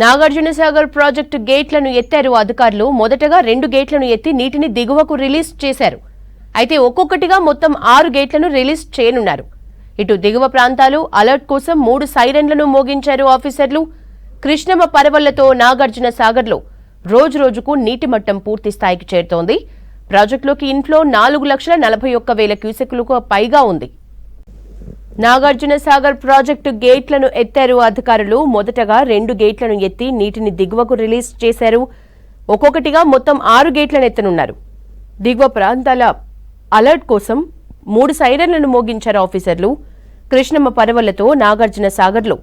Nagarjunasagar project గేట్లను ఎత్తారు అధికారులు. మొదటగా 2 గేట్లను ఎత్తి నీటిని దిగువకు రిలీజ్ చేశారు. అయితే ఒక్కొక్కటిగా మొత్తం 6 గేట్లను రిలీజ్ చేయనున్నారు. ఇటు దిగువ ప్రాంతాలు అలర్ట్ కోసం 3 సైరన్లను మోగించారు ఆఫీసర్లు. కృష్ణమ్మ పరవళ్లతో నాగార్జునసాగర్లో రోజురోజుకు నీటి మట్టం పూర్తి స్థాయికి చేరుతోంది. ప్రాజెక్టులోకి ఇన్ఫ్లో 4,41,000 క్యూసెక్కులకు పైగా ఉంది. నాగార్జునసాగర్ ప్రాజెక్టు గేట్లను ఎత్తారు అధికారులు. మొదటగా 2 గేట్లను ఎత్తి నీటిని దిగువకు రిలీజ్ చేశారు. ఒక్కొక్కటిగా మొత్తం 6 గేట్లను ఎత్తనున్నారు. దిగువ ప్రాంతాల అలర్ట్ కోసం 3 సైరన్లను మోగించారు ఆఫీసర్లు. కృష్ణమ్మ పరవళ్లతో నాగార్జునసాగర్లో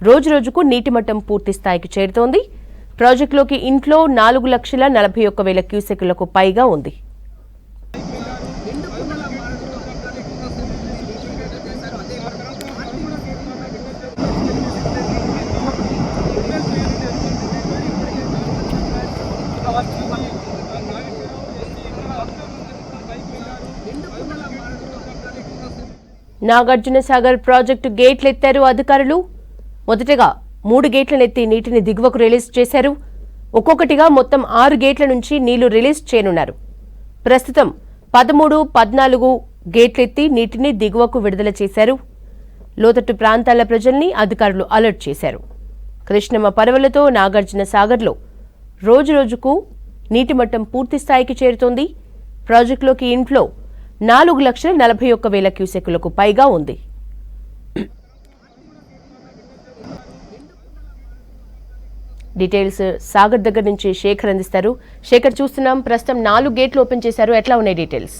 రోజురోజుకు నీటి మట్టం పూర్తి స్థాయికి చేరుతోంది. ప్రాజెక్టులోకి ఇన్ఫ్లో 4,41,000 క్యూసెక్కులకు పైగా ఉంది. నాగార్జునసాగర్ ప్రాజెక్టు గేట్లు ఎత్తారు అధికారులు. మొదటగా 3 గేట్లను ఎత్తి నీటిని దిగువకు రిలీజ్ చేశారు. ఒక్కొక్కటిగా మొత్తం 6 గేట్ల నుంచి నీళ్లు రిలీజ్ చేయనున్నారు. ప్రస్తుతం 13, 14 గేట్లెత్తి నీటిని దిగువకు విడుదల చేశారు. లోతట్టు ప్రాంతాల ప్రజల్ని అధికారులు అలర్ట్ చేశారు. కృష్ణమ్మ పరవళ్లతో నాగార్జునసాగర్లో రోజురోజుకు నీటి మట్టం పూర్తి స్థాయికి చేరుతోంది. ప్రాజెక్టులోకి ఇన్ఫ్లో 4,41,000 క్యూసెక్కులకు పైగా ఉంది. డీటెయిల్స్ సాగర్ దగ్గర నుంచి శేఖర్ అందిస్తారు. శేఖర్, చూస్తున్నాం ప్రస్తుతం 4 గేట్లు ఓపెన్ చేశారు. ఎట్లా ఉన్నాయి డీటెయిల్స్?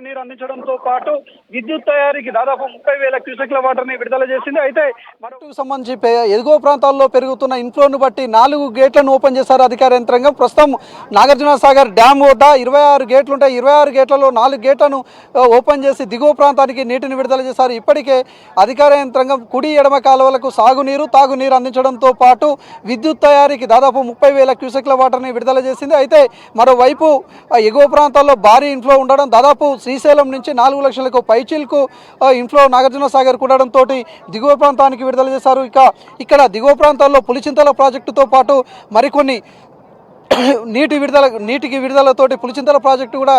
నీరు అందించడంతో పాటు విద్యుత్ తయారీకి దాదాపు 30,000 క్యూసెక్ల వాటర్ ని విడుదల చేసింది. అయితే మరొకటి సంబంధించి ఎగువ ప్రాంతాల్లో పెరుగుతున్న ఇన్ఫ్లోను బట్టి 4 గేట్లను ఓపెన్ చేశారు అధికార యంత్రాంగం. ప్రస్తుతం నాగార్జునసాగర్ డ్యామ్ వద్ద 26 గేట్లు ఉంటాయి. 26 గేట్లలో 4 గేట్లను ఓపెన్ చేసి దిగువ ప్రాంతానికి నీటిని విడుదల చేశారు. ఇప్పటికే అధికార యంత్రాంగం కుడి ఎడమ కాలువలకు సాగునీరు తాగునీరు అందించడంతో పాటు విద్యుత్ తయారీకి దాదాపు 30,000 క్యూసెక్ల వాటర్ని విడుదల చేసింది. అయితే మరోవైపు ఎగువ ప్రాంతాల్లో భారీ ఇన్ఫ్లో ఉండడం, దాదాపు శ్రీశైలం నుంచి 4 లక్షలకు పైచిల్కు ఇన్ఫ్లో నాగార్జునసాగర్ కూడడంతో దిగువ ప్రాంతానికి విడుదల చేశారు. ఇక్కడ దిగువ ప్రాంతాల్లో పులిచింతల ప్రాజెక్టుతో పాటు మరికొన్ని నీటికి విడుదలతోటి పులిచింతల ప్రాజెక్టు కూడా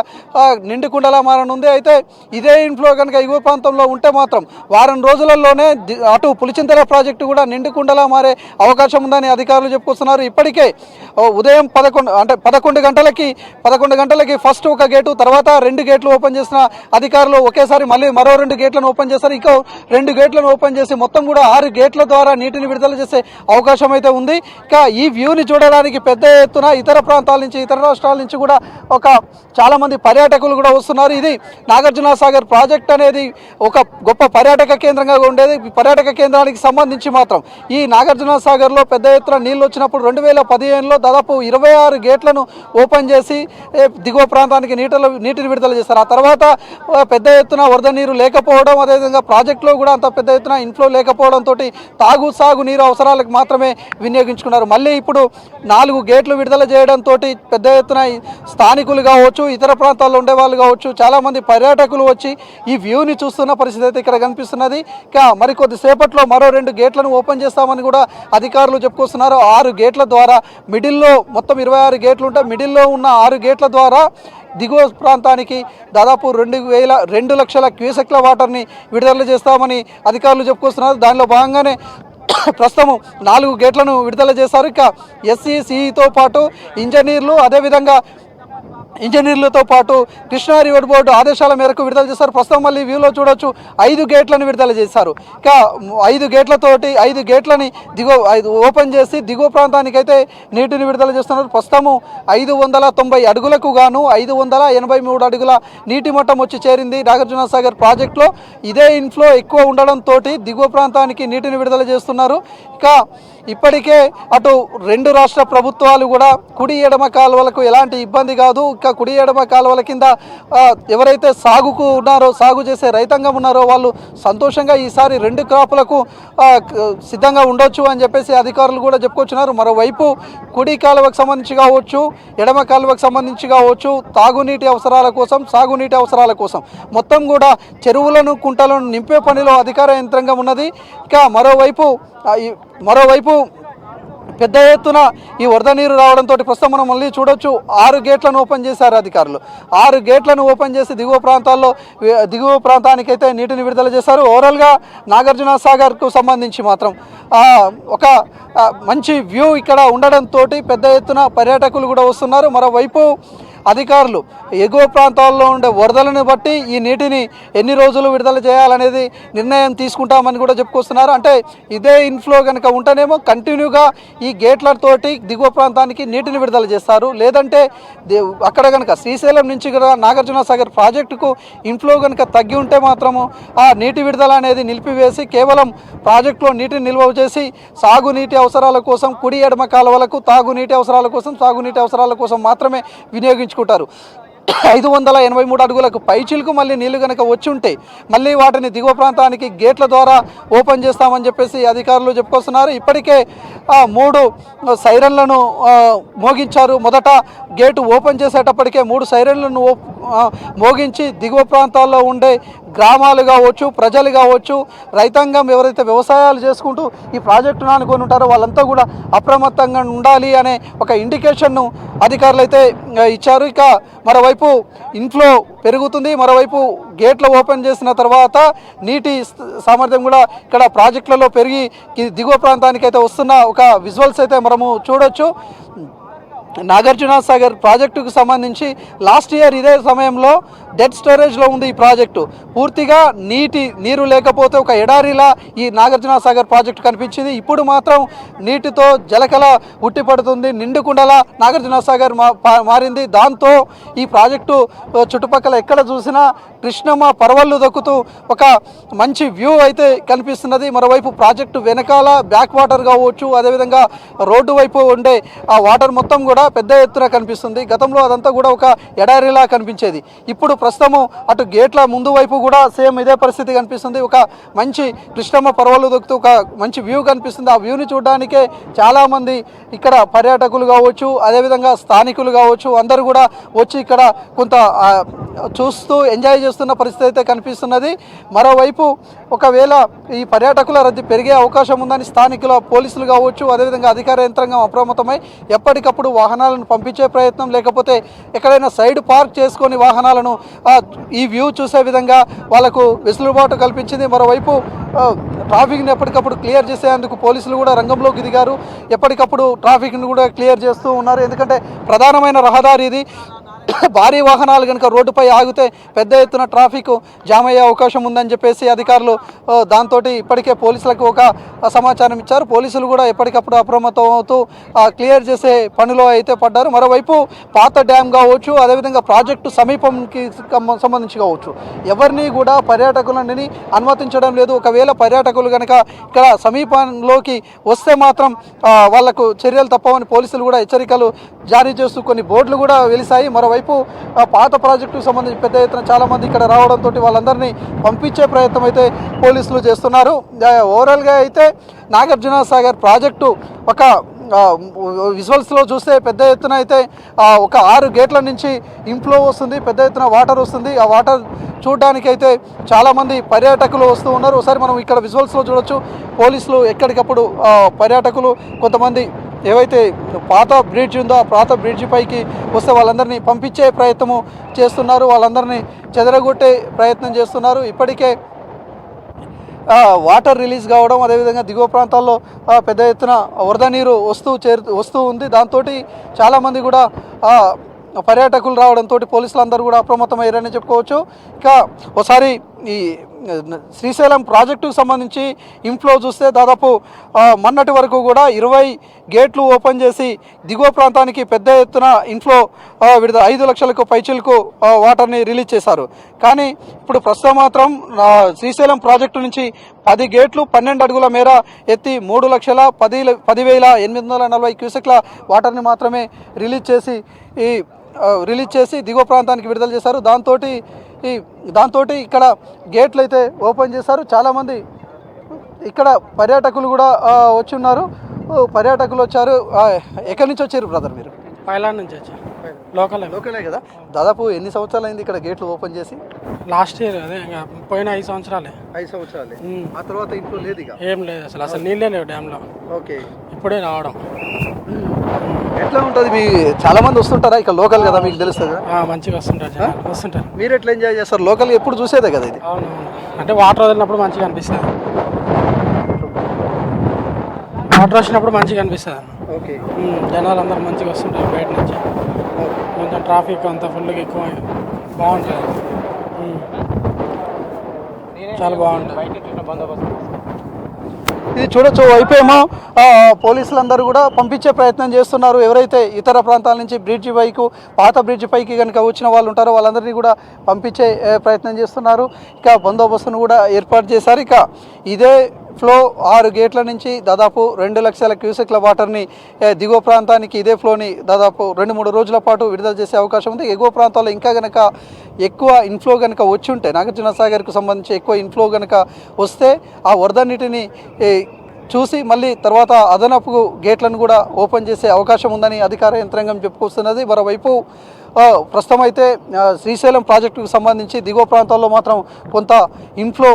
నిండుకుండలా మారనుంది. అయితే ఇదే ఇన్ఫ్లో కనుక ఎగువ ప్రాంతంలో ఉంటే మాత్రం వారం రోజులలోనే అటు పులిచింతల ప్రాజెక్టు కూడా నిండుకుండలా మారే అవకాశం ఉందని అధికారులు చెప్పుకొస్తున్నారు. ఇప్పటికే ఉదయం 11 గంటలకి ఫస్ట్ ఒక గేటు, తర్వాత 2 గేట్లు ఓపెన్ చేసిన అధికారులు ఒకేసారి మళ్ళీ మరో 2 గేట్లను ఓపెన్ చేశారు. ఇంకో 2 గేట్లను ఓపెన్ చేసి మొత్తం కూడా 6 గేట్ల ద్వారా నీటిని విడుదల చేసే అవకాశం అయితే ఉంది. ఇక ఈ వ్యూని చూడడానికి పెద్ద ఎత్తున ఇతర ప్రాంతాల నుంచి, ఇతర రాష్ట్రాల నుంచి కూడా చాలా మంది పర్యాటకులు కూడా వస్తున్నారు. ఇది నాగార్జునసాగర్ ప్రాజెక్ట్ అనేది ఒక గొప్ప పర్యాటక కేంద్రంగా ఉండేది. పర్యాటక కేంద్రానికి సంబంధించి మాత్రం ఈ నాగార్జునసాగర్లో పెద్ద ఎత్తున నీళ్లు వచ్చినప్పుడు 2015లో దాదాపు 26 గేట్లను ఓపెన్ చేసి దిగువ ప్రాంతానికి నీటిని విడుదల చేస్తారు. ఆ తర్వాత పెద్ద ఎత్తున వరద నీరు లేకపోవడం, అదేవిధంగా ప్రాజెక్టులో కూడా అంత పెద్ద ఎత్తున ఇన్ఫ్లో లేకపోవడంతో సాగు నీరు అవసరాలకు మాత్రమే వినియోగించుకున్నారు. మళ్ళీ ఇప్పుడు 4 గేట్లు విడుదల చేయడంతో పెద్ద ఎత్తున స్థానికులు కావచ్చు, ఇతర ప్రాంతాల్లో ఉండే వాళ్ళు కావచ్చు, చాలామంది పర్యాటకులు వచ్చి ఈ వ్యూని చూస్తున్న పరిస్థితి అయితే ఇక్కడ కనిపిస్తున్నది. మరికొద్ది సేపట్లో మరో 2 గేట్లను ఓపెన్ చేస్తామని కూడా అధికారులు చెప్పుకొస్తున్నారు. 6 గేట్ల ద్వారా మిడిల్లో మొత్తం 26 గేట్లు ఉంటాయి. మిడిల్లో ఉన్న 6 గేట్ల ద్వారా దిగువ ప్రాంతానికి దాదాపు 2 లక్షల క్యూసెక్ల వాటర్ని విడుదల చేస్తామని అధికారులు చెప్పుకొస్తున్నారు. దానిలో భాగంగానే ప్రస్తుతం 4 గేట్లను విడుదల చేశారు. ఇక ఎస్సీ సిఈతో పాటు ఇంజనీర్లతో పాటు కృష్ణా రివర్ బోర్డు ఆదేశాల మేరకు విడుదల చేశారు. ప్రస్తుతం మళ్ళీ వ్యూలో చూడొచ్చు 5 గేట్లను విడుదల చేశారు. ఇక 5 గేట్లని ఓపెన్ చేసి దిగువ ప్రాంతానికి అయితే నీటిని విడుదల చేస్తున్నారు. ప్రస్తుతము 590 అడుగులకు గాను 583 అడుగుల నీటి మట్టం వచ్చి చేరింది నాగార్జునసాగర్ ప్రాజెక్టులో. ఇదే ఇన్ఫ్లో ఎక్కువ ఉండడంతో దిగువ ప్రాంతానికి నీటిని విడుదల చేస్తున్నారు. ఇక ఇప్పటికే అటు రెండు రాష్ట్ర ప్రభుత్వాలు కూడా కుడి ఎడమ కాలువలకు ఎలాంటి ఇబ్బంది కాదు, ఇంకా కుడి ఎడమ కాలువల కింద ఎవరైతే సాగుకు ఉన్నారో, సాగు చేసే రైతాంగం ఉన్నారో వాళ్ళు సంతోషంగా ఈసారి రెండు క్రాపులకు సిద్ధంగా ఉండొచ్చు అని చెప్పేసి అధికారులు కూడా చెప్పుకొచ్చున్నారు. మరోవైపు కుడి కాలువకు సంబంధించి కావచ్చు, ఎడమ కాలువకు సంబంధించి కావచ్చు, తాగునీటి అవసరాల కోసం, సాగునీటి అవసరాల కోసం మొత్తం కూడా చెరువులను, కుంటలను నింపే పనిలో అధికార యంత్రాంగం ఉన్నది. ఇక మరోవైపు పెద్ద ఎత్తున ఈ వరద నీరు రావడంతో ప్రస్తుతం మనం మళ్ళీ చూడొచ్చు 6 గేట్లను ఓపెన్ చేశారు అధికారులు. 6 గేట్లను ఓపెన్ చేసి దిగువ ప్రాంతానికైతే నీటిని విడుదల చేశారు. ఓవరాల్గా నాగార్జున సాగర్కు సంబంధించి మాత్రం ఒక మంచి వ్యూ ఇక్కడ ఉండడంతో పెద్ద ఎత్తున పర్యాటకులు కూడా వస్తున్నారు. మరోవైపు అధికారులు ఎగువ ప్రాంతాల్లో ఉండే వరదలను బట్టి ఈ నీటిని ఎన్ని రోజులు విడుదల చేయాలనేది నిర్ణయం తీసుకుంటామని కూడా చెప్పుకొస్తున్నారు. అంటే ఇదే ఇన్ఫ్లో కనుక ఉంటేనేమో కంటిన్యూగా ఈ గేట్లతోటి దిగువ ప్రాంతానికి నీటిని విడుదల చేస్తారు. లేదంటే అక్కడ కనుక శ్రీశైలం నుంచి కూడా నాగార్జున సాగర్ ప్రాజెక్టుకు ఇన్ఫ్లో కనుక తగ్గి ఉంటే మాత్రము ఆ నీటి విడుదల అనేది నిలిపివేసి కేవలం ప్రాజెక్టులో నీటిని నిల్వ చేసి సాగునీటి అవసరాల కోసం, కుడి ఎడమ కాలువలకు తాగునీటి అవసరాల కోసం, సాగునీటి అవసరాల కోసం మాత్రమే వినియోగించుకుంటారు. 583 అడుగులకు పైచిలకు మళ్ళీ నీళ్లు కనుక వచ్చి ఉంటే మళ్ళీ వాటిని దిగువ ప్రాంతానికి గేట్ల ద్వారా ఓపెన్ చేస్తామని చెప్పేసి అధికారులు చెప్పుకొస్తున్నారు. ఇప్పటికే 3 సైరన్లను మోగించారు. మొదట గేటు ఓపెన్ చేసేటప్పటికే 3 సైరన్లను మోగించి దిగువ ప్రాంతాల్లో ఉండే గ్రామాలు కావచ్చు, ప్రజలు కావచ్చు, రైతాంగం ఎవరైతే వ్యవసాయాలు చేసుకుంటూ ఈ ప్రాజెక్టును అనుకొని ఉంటారో వాళ్ళంతా కూడా అప్రమత్తంగా ఉండాలి అనే ఒక ఇండికేషన్ను అధికారులు అయితే ఇచ్చారు. ఇక మరోవైపు ఇన్ఫ్లో పెరుగుతుంది, మరోవైపు గేట్లు ఓపెన్ చేసిన తర్వాత నీటి సామర్థ్యం కూడా ఇక్కడ ప్రాజెక్టులలో పెరిగి దిగువ ప్రాంతానికి అయితే వస్తున్న ఒక విజువల్స్ అయితే మనము చూడొచ్చు. నాగార్జున సాగర్ ప్రాజెక్టుకు సంబంధించి లాస్ట్ ఇయర్ ఇదే సమయంలో డెడ్ స్టోరేజ్లో ఉంది ఈ ప్రాజెక్టు. పూర్తిగా నీరు లేకపోతే ఒక ఎడారిలా ఈ నాగార్జున సాగర్ ప్రాజెక్టు కనిపించింది. ఇప్పుడు మాత్రం నీటితో జలకళ ఉట్టిపడుతుంది, నిండుకుండలా నాగార్జున సాగర్ మారింది. దాంతో ఈ ప్రాజెక్టు చుట్టుపక్కల ఎక్కడ చూసినా కృష్ణమ్మ పరవళ్ళు దొక్కుతూ ఒక మంచి వ్యూ అయితే కనిపిస్తున్నది. మరోవైపు ప్రాజెక్టు వెనకాల బ్యాక్ వాటర్ కావచ్చు, అదేవిధంగా రోడ్డు వైపు ఉండే ఆ వాటర్ మొత్తం కూడా పెద్ద ఎత్తున కనిపిస్తుంది. గతంలో అదంతా కూడా ఒక ఎడారిలా కనిపించేది. ఇప్పుడు ప్రస్తుతము అటు గేట్ల ముందు వైపు కూడా సేమ్ ఇదే పరిస్థితి కనిపిస్తుంది. ఒక మంచి కృష్ణమ్మ పర్వాలు దొక్కుతూ ఒక మంచి వ్యూ కనిపిస్తుంది. ఆ వ్యూని చూడడానికే చాలామంది ఇక్కడ పర్యాటకులు కావచ్చు, అదేవిధంగా స్థానికులు కావచ్చు, అందరూ కూడా వచ్చి ఇక్కడ కొంత చూస్తూ ఎంజాయ్ చేస్తున్న పరిస్థితి అయితే కనిపిస్తున్నది. మరోవైపు ఒకవేళ ఈ పర్యాటకుల రద్దీ పెరిగే అవకాశం ఉందని స్థానికుల పోలీసులు కావచ్చు, అదేవిధంగా అధికార యంత్రాంగం అప్రమత్తమై ఎప్పటికప్పుడు వాహనాలను పంపించే ప్రయత్నం, లేకపోతే ఎక్కడైనా సైడ్ పార్క్ చేసుకొని వాహనాలను ఈ వ్యూ చూసే విధంగా వాళ్ళకు వెసులుబాటు కల్పించింది. మరోవైపు ట్రాఫిక్ని ఎప్పటికప్పుడు క్లియర్ చేసేందుకు పోలీసులు కూడా రంగంలోకి దిగారు. ఎప్పటికప్పుడు ట్రాఫిక్ని కూడా క్లియర్ చేస్తూ ఉన్నారు. ఎందుకంటే ప్రధానమైన రహదారి ఇది. భారీ వాహనాలు కనుక రోడ్డుపై ఆగితే పెద్ద ఎత్తున ట్రాఫిక్ జామ్ అయ్యే అవకాశం ఉందని చెప్పేసి అధికారులు దాంతో ఇప్పటికే పోలీసులకు ఒక సమాచారం ఇచ్చారు. పోలీసులు కూడా ఎప్పటికప్పుడు అప్రమత్తం అవుతూ క్లియర్ చేసే పనిలో అయితే పడ్డారు. మరోవైపు పాత డ్యామ్ కావచ్చు, అదేవిధంగా ప్రాజెక్టు సమీపంకి సంబంధించి కావచ్చు, ఎవరిని కూడా పర్యాటకులని అనుమతించడం లేదు. ఒకవేళ పర్యాటకులు కనుక ఇక్కడ సమీపంలోకి వస్తే మాత్రం వాళ్లకు చర్యలు తప్పవని పోలీసులు కూడా హెచ్చరికలు జారీ చేస్తూ కొన్ని బోర్డులు కూడా వెలిసాయి. మరోవైపు పాత ప్రాజెక్టుకు సంబంధించి పెద్ద ఎత్తున చాలామంది ఇక్కడ రావడంతో వాళ్ళందరినీ పంపించే ప్రయత్నం అయితే పోలీసులు చేస్తున్నారు. ఓవరాల్గా అయితే నాగార్జున సాగర్ ప్రాజెక్టు ఒక విజువల్స్లో చూస్తే పెద్ద ఎత్తున అయితే ఒక 6 గేట్ల నుంచి ఇన్ఫ్లో వస్తుంది, పెద్ద ఎత్తున వాటర్ వస్తుంది. ఆ వాటర్ చూడడానికి అయితే చాలామంది పర్యాటకులు వస్తూ ఉన్నారు. ఒకసారి మనం ఇక్కడ విజువల్స్లో చూడొచ్చు. పోలీసులు ఎక్కడికప్పుడు పర్యాటకులు కొంతమంది ఏవైతే పాత బ్రిడ్జ్ ఉందో ఆ పాత బ్రిడ్జ్ పైకి వస్తే వాళ్ళందరినీ పంపించే ప్రయత్నము చేస్తున్నారు, వాళ్ళందరినీ చెదరగొట్టే ప్రయత్నం చేస్తున్నారు. ఇప్పటికే వాటర్ రిలీజ్ కావడం, అదేవిధంగా దిగువ ప్రాంతాల్లో పెద్ద ఎత్తున వరద నీరు వస్తూ ఉంది. దాంతో చాలామంది కూడా పర్యాటకులు రావడంతో పోలీసులు అందరూ కూడా అప్రమత్తమయ్యారని చెప్పుకోవచ్చు. ఇక ఒకసారి ఈ శ్రీశైలం ప్రాజెక్టుకు సంబంధించి ఇన్ఫ్లో చూస్తే దాదాపు మొన్నటి వరకు కూడా 20 గేట్లు ఓపెన్ చేసి దిగువ ప్రాంతానికి పెద్ద ఎత్తున ఇన్ఫ్లో విడుదల 5 లక్షలకు పైచిలకు వాటర్ని రిలీజ్ చేశారు. కానీ ఇప్పుడు ప్రస్తుతం మాత్రం శ్రీశైలం ప్రాజెక్టు నుంచి 10 గేట్లు 12 అడుగుల మేర ఎత్తి 3,10,840 క్యూసెక్ల వాటర్ని మాత్రమే రిలీజ్ చేసి దిగువ ప్రాంతానికి విడుదల చేశారు. దాంతో ఇక్కడ గేట్లు అయితే ఓపెన్ చేశారు. చాలామంది ఇక్కడ పర్యాటకులు కూడా వచ్చి ఉన్నారు. పర్యాటకులు వచ్చారు. ఎక్కడి నుంచి వచ్చారు బ్రదర్ మీరు? పైలాన్ నుంచి వచ్చారు. లోకలే కదా. దాదాపు ఎన్ని సంవత్సరాలు అయింది ఇక్కడ గేట్లు ఓపెన్ చేసి? లాస్ట్ ఇయర్ అదే ఇంకా పోయిన 5 సంవత్సరాలే. 5 సంవత్సరాలే. ఆ తర్వాత ఇంట్లో లేదు ఇక? ఏం లేదు, అసలు నీళ్ళే లేవు డ్యామ్లో. ఓకే, ఇప్పుడే రావడం. ఎట్లా ఉంటుంది? మీ చాలా మంది వస్తుంటారా ఇక్కడ? లోకల్ కదా, మీకు తెలుస్తుంది కదా. మంచిగా వస్తుంటారు. మీరు ఎట్లా ఎంజాయ్ చేస్తారు? లోకల్ ఎప్పుడు చూసేదే కదా ఇది. అవును, అంటే వాటర్ వదిలినప్పుడు మంచిగా అనిపిస్తుంది. వాటర్ వచ్చినప్పుడు మంచిగా అనిపిస్తుంది అన్న. ఓకే, జనాలు అందరూ మంచిగా వస్తుంటారు బయట నుంచి. కొంచెం ట్రాఫిక్ అంతా ఫుల్గా ఎక్కువ బాగుంటుంది. చాలా బాగుంటుంది. ఇది చూడొచ్చు. వైపేమో పోలీసులందరూ కూడా పంపించే ప్రయత్నం చేస్తున్నారు. ఎవరైతే ఇతర ప్రాంతాల నుంచి బ్రిడ్జి పైకి, పాత బ్రిడ్జి పైకి కనుక వచ్చిన వాళ్ళు ఉంటారో వాళ్ళందరినీ కూడా పంపించే ప్రయత్నం చేస్తున్నారు. ఇక బందోబస్తును కూడా ఏర్పాటు చేశారు. ఇక ఇదే ఫ్లో 6 గేట్ల నుంచి దాదాపు 2 లక్షల క్యూసెక్ల వాటర్ని దిగువ ప్రాంతానికి ఇదే ఫ్లోని దాదాపు 2-3 రోజుల పాటు విడుదల చేసే అవకాశం ఉంది. ఎగువ ప్రాంతాల్లో ఇంకా కనుక ఎక్కువ ఇన్ఫ్లో కనుక వచ్చి ఉంటే, నాగార్జున సాగర్కు సంబంధించి ఎక్కువ ఇన్ఫ్లో కనుక వస్తే ఆ వరద నీటిని చూసి మళ్ళీ తర్వాత అదనపు గేట్లను కూడా ఓపెన్ చేసే అవకాశం ఉందని అధికార యంత్రాంగం చెప్పుకొస్తున్నది. మరోవైపు ప్రస్తుతం అయితే శ్రీశైలం ప్రాజెక్టుకు సంబంధించి దిగువ ప్రాంతాల్లో మాత్రం కొంత ఇన్ఫ్లో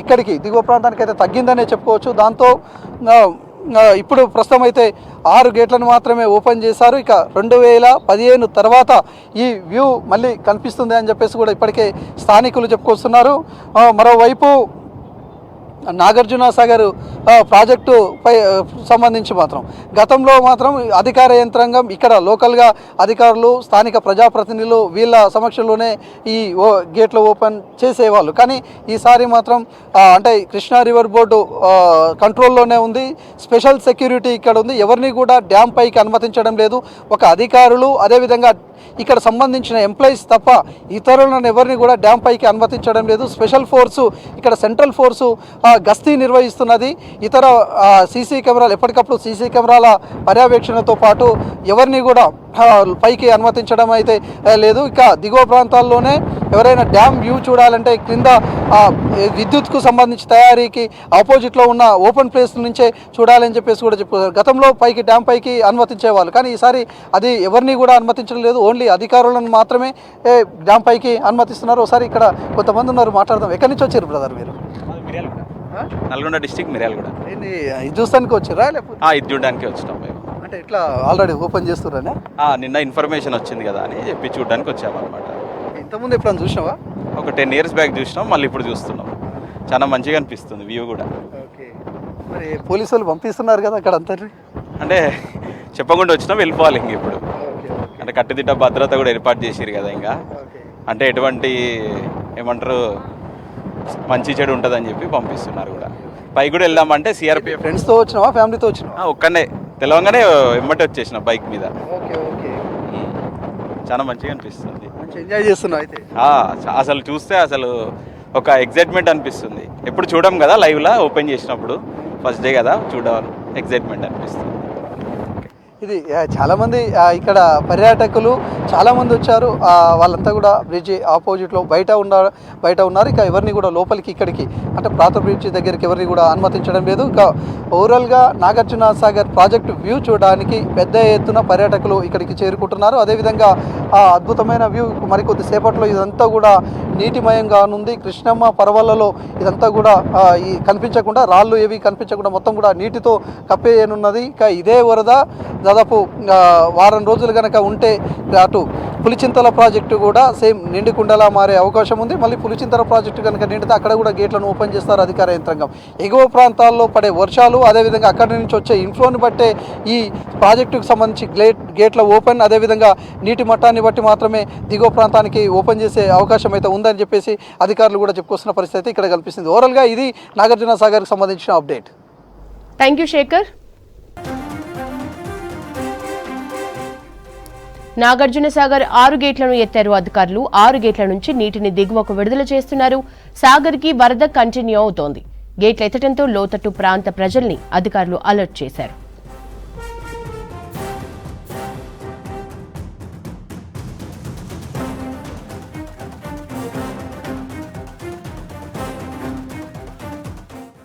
ఇక్కడికి దిగువ ప్రాంతానికి అయితే తగ్గిందనే చెప్పుకోవచ్చు. దాంతో ఇప్పుడు ప్రస్తుతం అయితే 6 గేట్లను మాత్రమే ఓపెన్ చేశారు. ఇక 2015 తర్వాత ఈ వ్యూ మళ్ళీ కనిపిస్తుంది అని చెప్పేసి కూడా ఇప్పటికే స్థానికులు చెప్పుకొస్తున్నారు. మరోవైపు నాగార్జున సాగర్ ప్రాజెక్టు పై సంబంధించి మాత్రం గతంలో మాత్రం అధికార యంత్రాంగం ఇక్కడ లోకల్గా అధికారులు, స్థానిక ప్రజాప్రతినిధులు వీళ్ళ సమక్షంలోనే ఈ గేట్లు ఓపెన్ చేసేవాళ్ళు. కానీ ఈసారి మాత్రం అంటే కృష్ణా రివర్ బోర్డు కంట్రోల్లోనే ఉంది. స్పెషల్ సెక్యూరిటీ ఇక్కడ ఉంది. ఎవరిని కూడా డ్యామ్ పైకి అనుమతించడం లేదు. ఒక అధికారులు, అదేవిధంగా ఇక్కడ సంబంధించిన ఎంప్లాయీస్ తప్ప ఇతరులను ఎవరిని కూడా డ్యామ్ పైకి అనుమతించడం లేదు. స్పెషల్ ఫోర్సు, ఇక్కడ సెంట్రల్ ఫోర్సు గస్తీ నిర్వహిస్తున్నది. ఇతర సీసీ కెమెరాలు, ఎప్పటికప్పుడు సీసీ కెమెరాల పర్యవేక్షణతో పాటు ఎవరిని కూడా పైకి అనుమతించడం అయితే లేదు. ఇక దిగువ ప్రాంతాల్లోనే ఎవరైనా డ్యామ్ వ్యూ చూడాలంటే క్రింద విద్యుత్కు సంబంధించి తయారీకి ఆపోజిట్లో ఉన్న ఓపెన్ ప్లేస్ నుంచే చూడాలని చెప్పేసి కూడా చెప్పుకోవాలి. గతంలో డ్యామ్ పైకి అనుమతించేవాళ్ళు, కానీ ఈసారి అది ఎవరిని కూడా అనుమతించడం లేదు. ఓన్లీ అధికారులను మాత్రమే డ్యామ్ పైకి అనుమతిస్తున్నారు. ఒకసారి ఇక్కడ కొంతమంది ఉన్నారు, మాట్లాడదాం. ఎక్కడి నుంచి వచ్చారు బ్రదర్ మీరు? నల్గొండ డిస్ట్రిక్ట్ మిర్యాలగూడ. ఇది చూస్తానికి వచ్చారా లేకపోతే ఇది చూడడానికి వచ్చినాం మేము. అంటే ఇట్లా ఆల్రెడీ ఓపెన్ చేస్తున్నారా? నిన్న ఇన్ఫర్మేషన్ వచ్చింది కదా అని చెప్పి చూడడానికి వచ్చామన్నమాట. ఇంతకుముందు ఎప్పుడైనా చూసినావా? ఒక 10 years బ్యాక్ చూసినాం, మళ్ళీ ఇప్పుడు చూస్తున్నాం. చాలా మంచిగా అనిపిస్తుంది వ్యూ కూడా. ఓకే, మరి పోలీసు వాళ్ళు పంపిస్తున్నారు కదా అక్కడ అంతా? అంటే చెప్పకుండా వచ్చినాం, వెళ్ళిపోవాలి ఇంక ఇప్పుడు. అంటే కట్టుదిట్ట భద్రత కూడా ఏర్పాటు చేసిరు కదా, ఇంకా అంటే ఎటువంటి ఏమంటారు మంచి చెడు ఉంటుందని చెప్పి పంపిస్తున్నారు కూడా. పైకి కూడా వెళ్దామంటే సిఆర్పిఎఫ్. ఫ్రెండ్స్తో వచ్చినావా, ఫ్యామిలీతో వచ్చినావా? ఒక్కనే తెలవంగానే ఎమ్మటి వచ్చేసిన బైక్ మీద. ఓకే ఓకే, చాలా మంచిగా అనిపిస్తుంది. మంచి ఎంజాయ్ చేస్తున్నావు అయితే? అసలు చూస్తే అసలు ఒక ఎగ్జైట్మెంట్ అనిపిస్తుంది. ఎప్పుడు చూడం కదా లైవ్లో, ఓపెన్ చేసినప్పుడు ఫస్ట్ డే కదా చూడాలి, ఎగ్జైట్మెంట్ అనిపిస్తుంది. ఇది చాలామంది ఇక్కడ పర్యాటకులు చాలామంది వచ్చారు. వాళ్ళంతా కూడా బ్రిడ్జి ఆపోజిట్లో బయట ఉన్నారు. ఇక ఎవరిని కూడా లోపలికి ఇక్కడికి అంటే పాత బ్రిడ్జి దగ్గరికి ఎవరిని కూడా అనుమతించడం లేదు. ఇక ఓవరాల్గా నాగార్జున సాగర్ ప్రాజెక్టు వ్యూ చూడడానికి పెద్ద ఎత్తున పర్యాటకులు ఇక్కడికి చేరుకుంటున్నారు. అదేవిధంగా ఆ అద్భుతమైన వ్యూ మరికొద్ది సేపట్లో ఇదంతా కూడా నీటిమయంగా ఉంది. కృష్ణమ్మ పర్వాలలో ఇదంతా కూడా ఈ కనిపించకుండా, రాళ్ళు ఏవి కనిపించకుండా మొత్తం కూడా నీటితో కప్పేయనున్నది. ఇక ఇదే వరద దాదాపు వారం రోజులు కనుక ఉంటే అటు పులిచింతల ప్రాజెక్టు కూడా సేమ్ నిండుకుండలా మారే అవకాశం ఉంది. మళ్ళీ పులిచింతల ప్రాజెక్టు కనుక నిండితే అక్కడ కూడా గేట్లను ఓపెన్ చేస్తారు అధికార యంత్రాంగం. ఎగువ ప్రాంతాల్లో పడే వర్షాలు అదేవిధంగా అక్కడి నుంచి వచ్చే ఇన్ఫ్లోని బట్టే ఈ ప్రాజెక్టుకు సంబంధించి గేట్ల ఓపెన్, అదేవిధంగా నీటి మట్టాన్ని బట్టి మాత్రమే దిగువ ప్రాంతానికి ఓపెన్ చేసే అవకాశం అయితే ఉందని చెప్పేసి అధికారులు కూడా చెప్పుకొస్తున్న పరిస్థితి ఇక్కడ కనిపిస్తుంది. ఓవరాల్గా ఇది నాగార్జున సాగర్కి సంబంధించిన update. Thank you Shekhar. Nagarjuna Sagar 6 గేట్లను ఎత్తారు అధికారులు. 6 గేట్ల నుంచి నీటిని దిగువకు విడుదల చేస్తున్నారు. సాగర్కి వరద కంటిన్యూ అవుతోంది. గేట్లు ఎత్తడంతో లోతట్టు ప్రాంత ప్రజల్ని అధికారులు అలర్ట్ చేశారు.